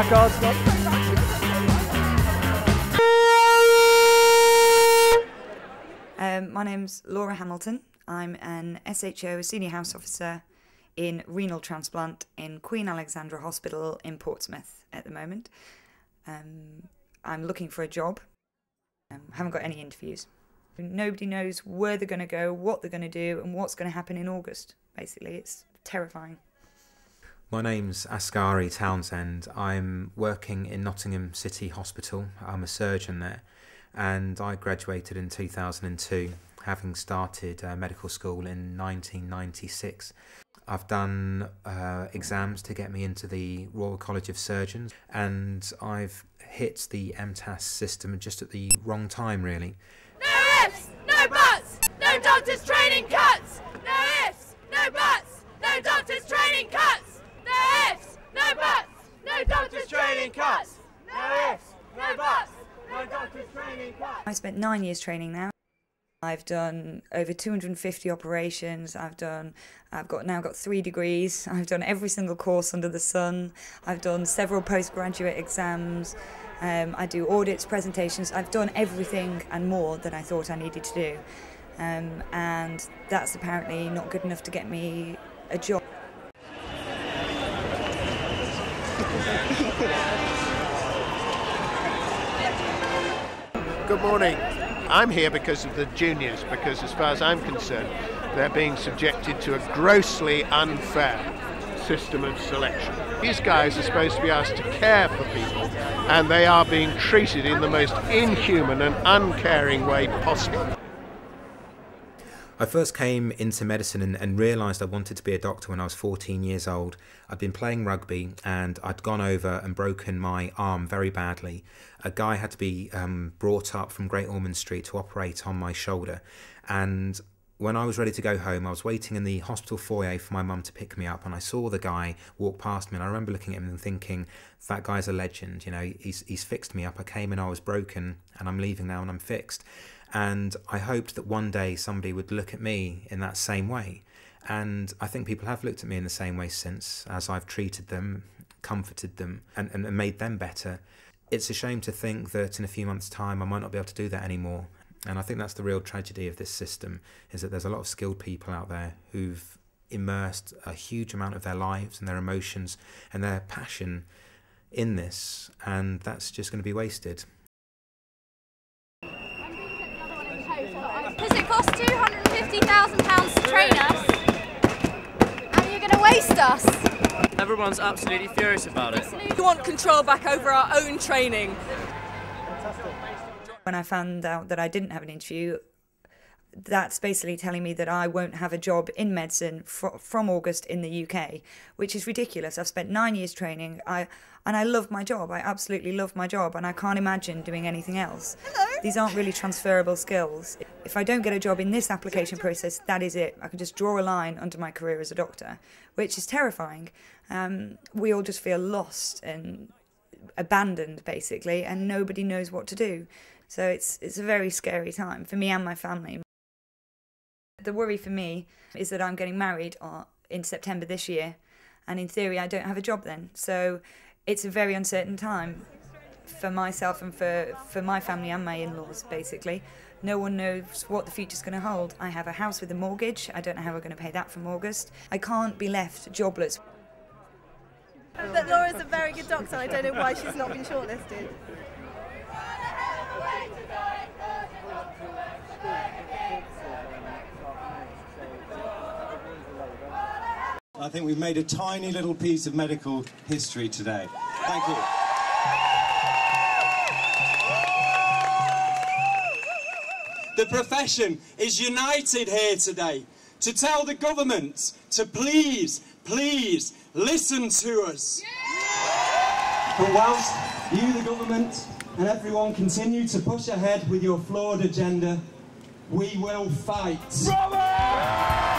Placards gone. My name's Laura Hamilton. I'm an SHO, Senior House Officer in renal transplant in Queen Alexandra Hospital in Portsmouth at the moment. I'm looking for a job. Haven't got any interviews. Nobody knows where they're going to go, what they're going to do, and what's going to happen in August. Basically, it's terrifying. My name's Asghari Townsend. I'm working in Nottingham City Hospital. I'm a surgeon there, and I graduated in 2002, having started medical school in 1996. I've done exams to get me into the Royal College of Surgeons, and I've hit the MTAS system just at the wrong time, really. No ifs, no buts, no doctors training cuts. No ifs, no buts, no doctors training cuts. No ifs, no buts, no doctors training cuts. No ifs, no buts, no doctors training cuts. I spent 9 years training now. I've done over 250 operations. I've now got 3 degrees. I've done every single course under the sun. I've done several postgraduate exams. I do audits, presentations. I've done everything and more than I thought I needed to do. And that's apparently not good enough to get me a job. Good morning. I'm here because of the juniors, because as far as I'm concerned, they're being subjected to a grossly unfair system of selection. These guys are supposed to be asked to care for people, and they are being treated in the most inhuman and uncaring way possible. I first came into medicine and realised I wanted to be a doctor when I was 14 years old. I'd been playing rugby and I'd gone over and broken my arm very badly. A guy had to be brought up from Great Ormond Street to operate on my shoulder, and when I was ready to go home, I was waiting in the hospital foyer for my mum to pick me up, and I saw the guy walk past me, and I remember looking at him and thinking, that guy's a legend, you know, he's fixed me up. I came and I was broken, and I'm leaving now and I'm fixed. And I hoped that one day somebody would look at me in that same way. And I think people have looked at me in the same way since, as I've treated them, comforted them, and made them better. It's a shame to think that in a few months' time I might not be able to do that anymore. And I think that's the real tragedy of this system, is that there's a lot of skilled people out there who've immersed a huge amount of their lives and their emotions and their passion in this, and that's just going to be wasted. Does it cost £250,000 to train us? And you're going to waste us? Everyone's absolutely furious about it. We want control back over our own training. When I found out that I didn't have an interview, that's basically telling me that I won't have a job in medicine from August in the UK, which is ridiculous. I've spent 9 years training, and I love my job. I absolutely love my job, and I can't imagine doing anything else. Hello. These aren't really transferable skills. If I don't get a job in this application process, that is it. I can just draw a line under my career as a doctor, which is terrifying. We all just feel lost and abandoned, basically, and nobody knows what to do. So it's a very scary time for me and my family. The worry for me is that I'm getting married in September this year, and in theory I don't have a job then. So it's a very uncertain time for myself and for my family and my in-laws, basically. No one knows what the future's going to hold. I have a house with a mortgage. I don't know how we're going to pay that from August. I can't be left jobless. That Laura's a very good doctor. I don't know why she's not been shortlisted. I think we've made a tiny little piece of medical history today. Thank you. The profession is united here today to tell the government to please, please listen to us. But whilst you, the government, and everyone continue to push ahead with your flawed agenda, we will fight. Bravo!